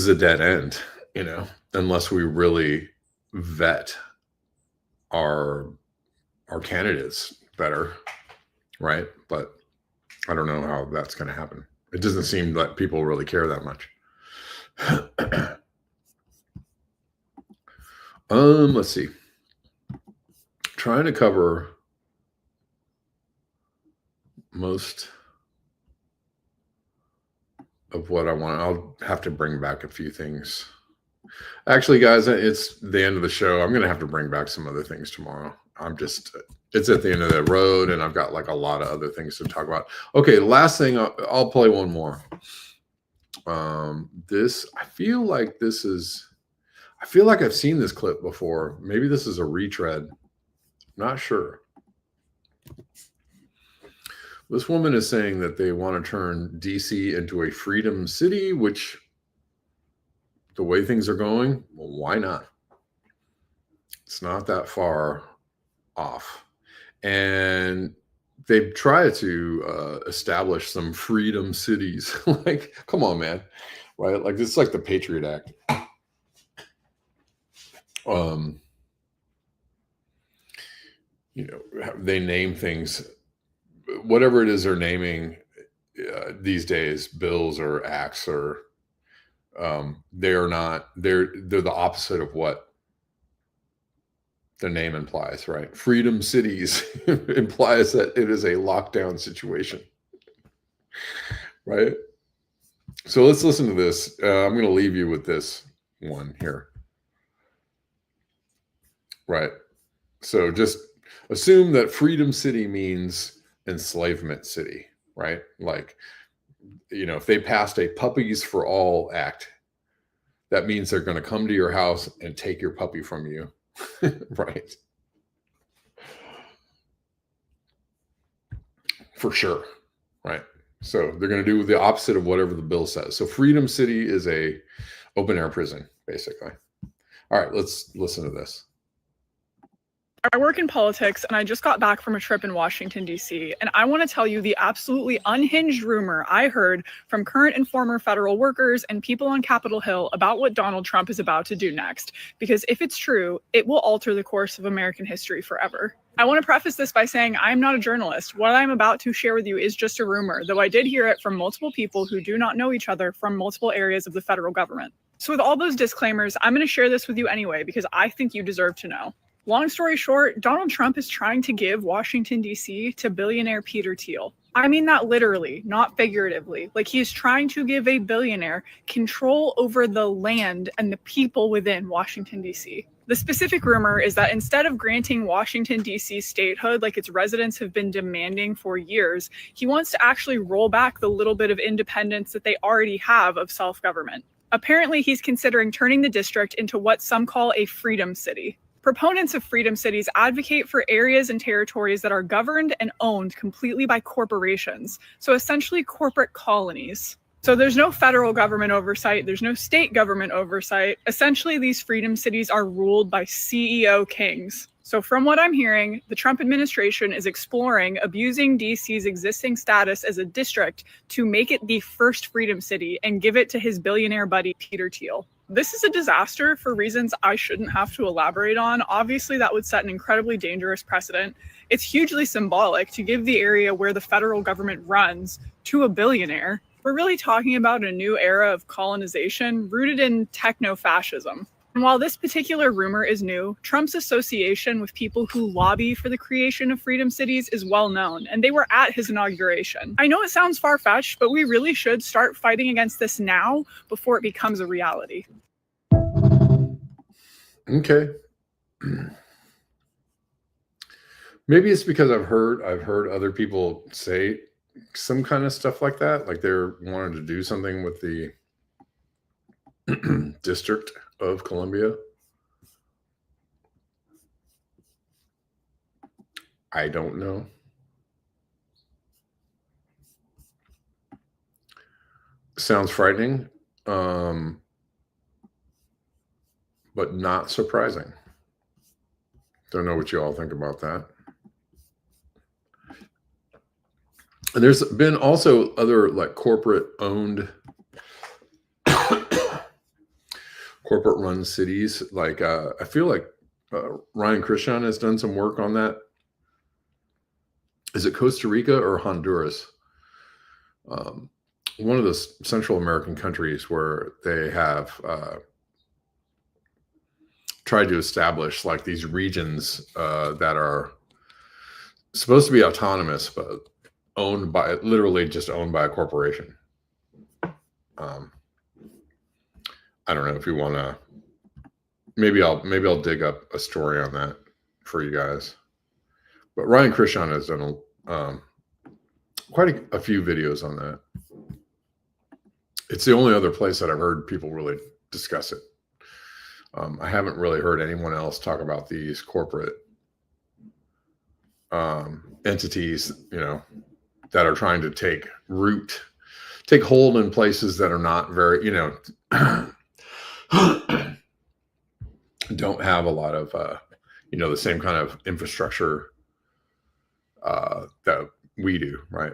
a dead end, unless we really vet our candidates better, right? But I don't know how that's going to happen. It doesn't seem that people really care that much. Let's see. Trying to cover most of what I want. I'll have to bring back a few things. Actually, guys, it's the end of the show. I'm going to have to bring back some other things tomorrow. It's at the end of the road, and I've got like a lot of other things to talk about. Okay, last thing, I'll play one more. I feel like I've seen this clip before. Maybe this is a retread. Not sure. This woman is saying that they want to turn DC into a freedom city, which the way things are going, well, why not? It's not that far off. And they've tried to establish some freedom cities. Like, come on, man. Right? Like, it's like the Patriot Act. They name things, whatever it is they're naming these days, bills or acts, or they're the opposite of what the name implies, right? Freedom cities implies that it is a lockdown situation, right? So let's listen to this. I'm going to leave you with this one here. Right. So just assume that freedom city means enslavement city, right? Like, if they passed a Puppies for All Act, that means they're going to come to your house and take your puppy from you. Right. For sure. Right. So they're going to do the opposite of whatever the bill says. So Freedom City is a open air prison, basically. All right, let's listen to this. I work in politics, and I just got back from a trip in Washington, D.C., and I want to tell you the absolutely unhinged rumor I heard from current and former federal workers and people on Capitol Hill about what Donald Trump is about to do next, because if it's true, it will alter the course of American history forever. I want to preface this by saying I'm not a journalist. What I'm about to share with you is just a rumor, though I did hear it from multiple people who do not know each other from multiple areas of the federal government. So with all those disclaimers, I'm going to share this with you anyway, because I think you deserve to know. Long story short, Donald Trump is trying to give Washington, D.C. to billionaire Peter Thiel. I mean that literally, not figuratively. Like, he is trying to give a billionaire control over the land and the people within Washington, D.C. The specific rumor is that instead of granting Washington, D.C. statehood like its residents have been demanding for years, he wants to actually roll back the little bit of independence that they already have of self-government. Apparently, he's considering turning the district into what some call a freedom city. Proponents of freedom cities advocate for areas and territories that are governed and owned completely by corporations, so essentially corporate colonies. So there's no federal government oversight, there's no state government oversight. Essentially, these freedom cities are ruled by CEO kings. So from what I'm hearing, the Trump administration is exploring abusing DC's existing status as a district to make it the first freedom city and give it to his billionaire buddy, Peter Thiel. This is a disaster for reasons I shouldn't have to elaborate on. Obviously, that would set an incredibly dangerous precedent. It's hugely symbolic to give the area where the federal government runs to a billionaire. We're really talking about a new era of colonization rooted in techno-fascism. And while this particular rumor is new, Trump's association with people who lobby for the creation of freedom cities is well known, and they were at his inauguration. I know it sounds far-fetched, but we really should start fighting against this now before it becomes a reality. Okay. Maybe it's because I've heard other people say some kind of stuff like that, like they're wanting to do something with the District of Columbia. I don't know. Sounds frightening, but not surprising. Don't know what you all think about that. And there's been also other like corporate owned corporate run cities. Like I feel like Ryan Christian has done some work on that. Is it Costa Rica or Honduras? One of the Central American countries where they have tried to establish like these regions that are supposed to be autonomous, but owned by literally owned by a corporation. I don't know if you want to. Maybe I'll dig up a story on that for you guys. But Ryan Christian has done quite a few videos on that. It's the only other place that I've heard people really discuss it. I haven't really heard anyone else talk about these corporate entities, that are trying to take hold in places that are not very, don't have a lot of, the same kind of infrastructure that we do, right?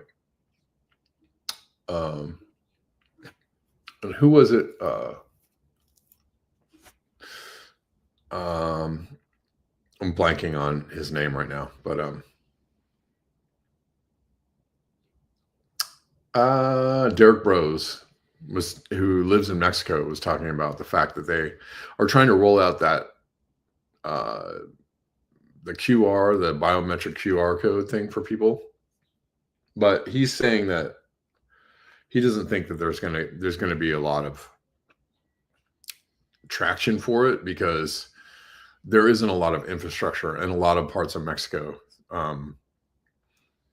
And who was it? I'm blanking on his name right now, but Derek Bros who lives in Mexico was talking about the fact that they are trying to roll out that the biometric QR code thing for people. But he's saying that he doesn't think that there's going to be a lot of traction for it because there isn't a lot of infrastructure in a lot of parts of Mexico.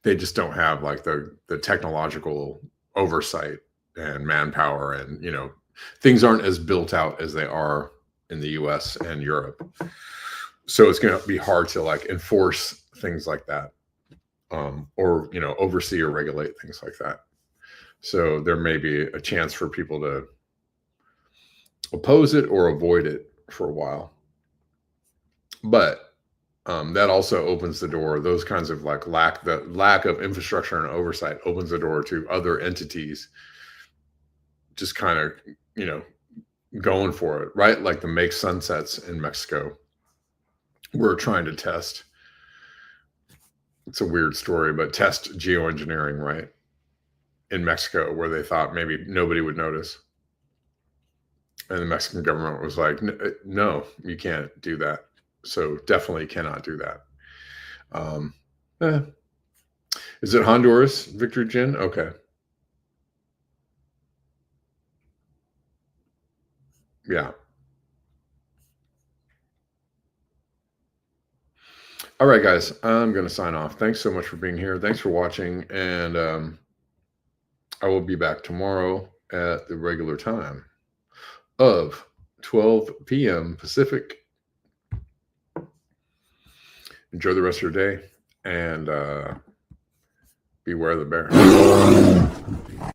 They just don't have like the technological oversight and manpower, and things aren't as built out as they are in the US and Europe. So it's going to be hard to like enforce things like that, or oversee or regulate things like that. So there may be a chance for people to oppose it or avoid it for a while. But that also opens the door. Those kinds of like lack of infrastructure and oversight opens the door to other entities just kind of, going for it, right? Like the Make Sunsets in Mexico. We're trying to test. It's a weird story, but test geoengineering, right? In Mexico, where they thought maybe nobody would notice. And the Mexican government was like, no, you can't do that. So definitely cannot do that. Is it Honduras, Victor Jin? Okay. Yeah. All right, guys, I'm going to sign off. Thanks so much for being here. Thanks for watching. And I will be back tomorrow at the regular time of 12 p.m. Pacific. Enjoy the rest of your day, and beware the bear.